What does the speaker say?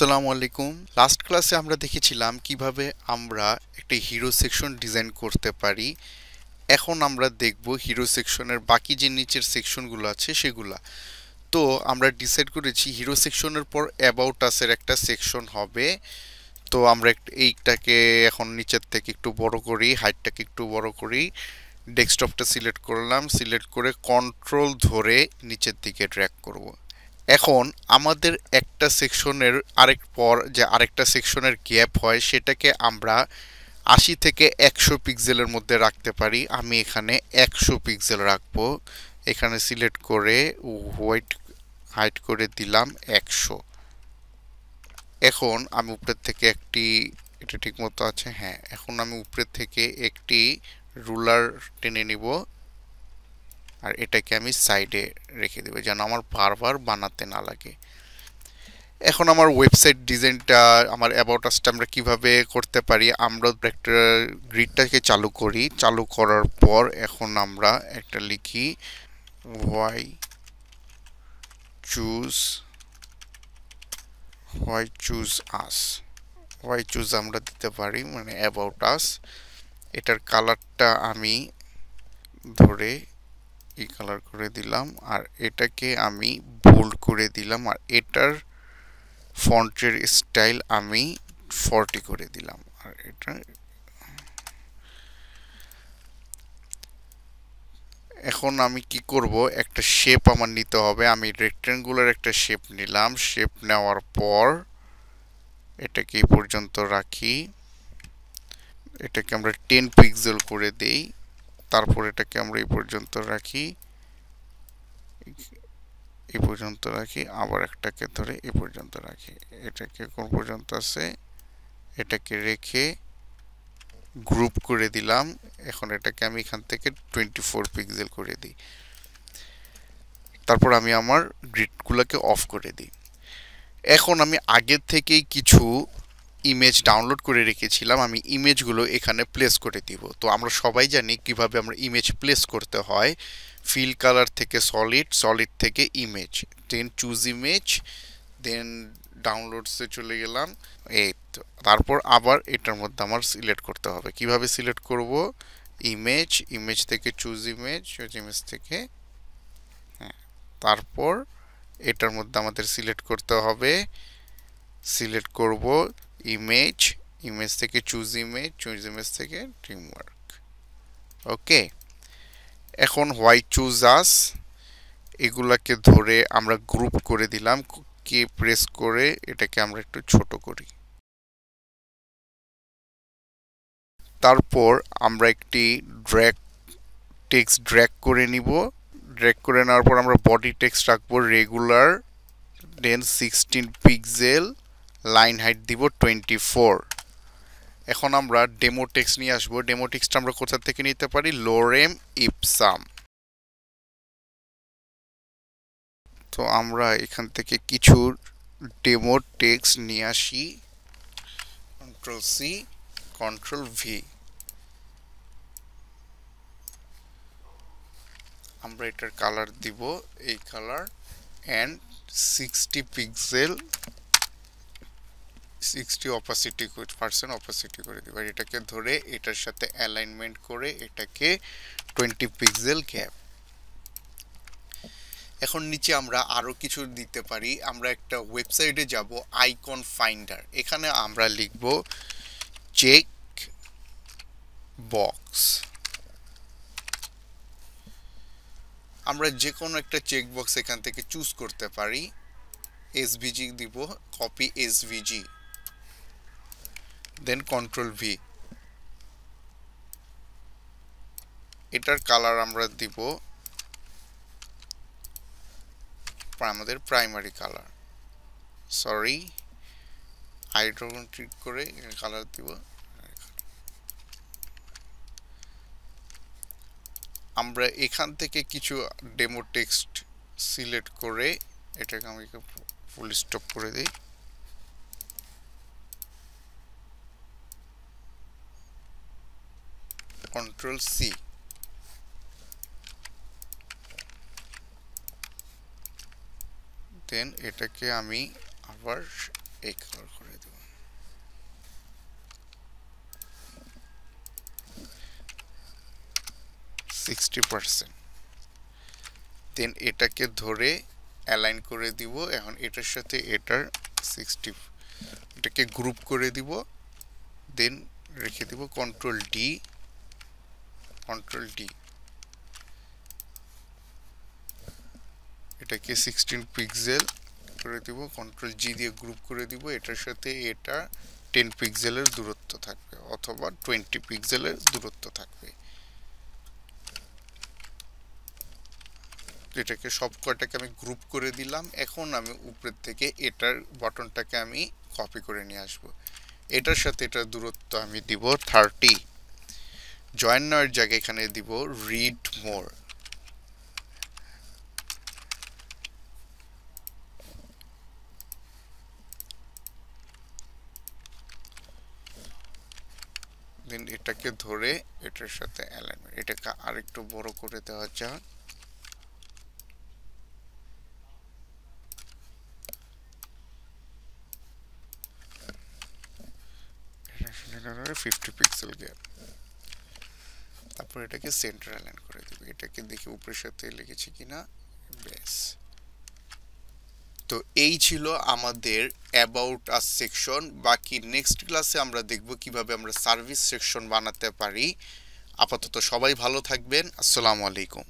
আসসালামু আলাইকুম। লাস্ট ক্লাসে আমরা দেখেছিলাম কিভাবে আমরা একটা হিরো সেকশন ডিজাইন করতে পারি। এখন আমরা দেখব হিরো সেকশনের বাকি যে নিচের সেকশনগুলো আছে সেগুলা। তো আমরা ডিসাইড করেছি হিরো সেকশনের পর অ্যাবাউট আসের একটা সেকশন হবে। তো আমরা এইটাকে এখন নিচের থেকে একটু বড় করি, হাইটটাকে একটু বড় করি। ডেস্কটপটা সিলেক্ট করলাম, সিলেক্ট করে কন্ট্রোল ধরে নিচের দিকে ড্র্যাগ করব। এখন আমাদের একটা সেকশনের আরেকটা সেকশনের গ্যাপ হয় সেটাকে আমরা 80 থেকে 100 পিক্সেলের মধ্যে রাখতে পারি। আমি এখানে 100 পিক্সেল রাখবো। এখানে সিলেক্ট করে হোয়াইট হাইট করে দিলাম 100। এখন আমি উপরের থেকে এটা ঠিক মতো আছে, হ্যাঁ। এখন আমি উপরের থেকে একটি রুলার টেনে নিব আর এটাকে আমি সাইডে রেখে দেবো যেন আমার বারবার বানাতে না লাগে। এখন আমার ওয়েবসাইট ডিজাইনটা, আমার অ্যাবাউট আসটা আমরা কিভাবে করতে পারি, আমরা একটা গ্রিডটাকে চালু করি। চালু করার পর এখন আমরা একটা লিখি why choose us. Why choose আমরা দিতে পারি, মানে অ্যাবাউট আস। এটার কালারটা আমি ধরে এই কালার করে দিলাম আর এটাকে আমি বোল্ড করে দিলাম আর এটার ফন্টের স্টাইল আমি 40 করে দিলাম আর এটা। এখন আমি কি করব, একটা শেপ আমার নিতে হবে। আমি রেক্ট্যাঙ্গুলার একটা শেপ নিলাম। শেপ নেওয়ার পর এটাকে এই পর্যন্ত রাখি। এটাকে আমরা 10 পিক্সেল করে দেই। তারপর এটাকে আমরা এই পর্যন্ত রাখি, এই পর্যন্ত রাখি, আবার একটাকে ধরে এই পর্যন্ত রাখি। এটাকে কোন পর্যন্ত আছে এটাকে রেখে গ্রুপ করে দিলাম। এখন এটাকে আমি এখান থেকে 24 পিক্সেল করে দিই। তারপর আমি আমার গ্রিডগুলোকে অফ করে দিই। এখন আমি আগের থেকেই কিছু ইমেজ ডাউনলোড করে রেখেছিলাম, আমি ইমেজগুলো এখানে প্লেস করে দিব। তো আমরা সবাই জানি কিভাবে আমরা ইমেজ প্লেস করতে হয়। ফিল কালার থেকে সলিড, সলিড থেকে ইমেজ, দেন চুজ ইমেজ, দেন ডাউনলোডসে চলে গেলাম। এই তো, তারপর আবার এটার মধ্যে আমার সিলেক্ট করতে হবে। কিভাবে সিলেক্ট করব, ইমেজ থেকে চুজ ইমেজ থেকে, হ্যাঁ। তারপর এটার মধ্যে আমাদের সিলেক্ট করতে হবে, সিলেক্ট করব ইমেজ থেকে চুজ ইমেজ থেকে টিমওয়ার্ক। ওকে, এখন হোয়াইট চুজ আস এগুলাকে ধরে আমরা গ্রুপ করে দিলাম। কি প্রেস করে এটাকে আমরা একটু ছোট করি। তারপর আমরা একটি টেক্সট ড্র্যাগ করে নিব। ড্র্যাগ করে নেওয়ার পর আমরা বডি টেক্সট রাখবো রেগুলার, দেন 16 পিক্সেল, লাইন হাইট দিব 24। এখন আমরা ডেমো টেক্সট নিয়ে আসবো। ডেমো টেক্সট আমরা কোথা থেকে নিতে পারি, লোরেম ইপসাম। তো আমরা এখান থেকে কিছু ডেমো টেক্সট নিয়ে আসি, কন্ট্রোল সি, কন্ট্রোল ভি। আমরা এটার কালার দিব এই colour and 60 pixel, 60 opacity percent opacity করে দিব। এটাকে ধরে এটার সাথে অ্যালাইনমেন্ট করে এটাকে 20 পিক্সেল গ্যাপ। এখন নিচে আমরা আরো কিছু দিতে পারি। আমরা একটা ওয়েবসাইটে যাব, আইকন ফাইন্ডার। এখানে আমরা লিখব চেক বক্স। আমরা যে কোনো একটা চেক বক্স এখান থেকে চুজ করতে পারি। এসভিজি দিব, কপি এসভিজি, দেন কন্ট্রোল ভি। এটার কালার আমরা দিব আমাদের প্রাইমারি কালার, সরি আইড্রোন ক্লিক করে কালার দিব। আমরা এখান থেকে কিছু ডেমো টেক্সট সিলেক্ট করে এটাকে আমি ফুল স্টপ করে দিই। Control C. দেন এটাকে আমি আবার এই কালার করে দেব। দেন এটাকে ধরে অ্যালাইন করে দিব। এখন এটার সাথে এটার 60, এটাকে গ্রুপ করে দিব, দেন রেখে দিব কন্ট্রোল ডি, এটাকে 16 পিক্সেল করে দিব, কন্ট্রোল জি দিয়ে গ্রুপ করে দিব। এটার সাথে এটা 10 পিক্সেলের দূরত্ব থাকবে অথবা 20 পিক্সেলের দূরত্ব থাকবে। এটাকে সব কয়টাকে আমি গ্রুপ করে দিলাম। এখন আমি উপরের থেকে এটার বাটনটাকে আমি কপি করে নিয়ে আসব। এটার সাথে এটার দূরত্ব আমি দিব 30। জয়েন নয়ের জায়গায় এখানে দিব রিড মোর। দেন এটাকে ধরে এটার সাথে অ্যালাইনমেন্ট, এটাকে আরেকটু বড় করে দেওয়া যাক। এটা 50 পিক্সেল গ্যাপ। তারপর এটাকে সেন্টার অ্যালাইন করে দিব। এটাকে দেখি উপরের সাথে লেগেছে কিনা। ব্যাস। তো এই ছিল আমাদের অ্যাবাউট আস সেকশন। বাকি নেক্সট ক্লাসে আমরা দেখব কিভাবে আমরা সার্ভিস সেকশন বানাতে পারি। আপাতত সবাই ভালো থাকবেন। আসসালামু আলাইকুম।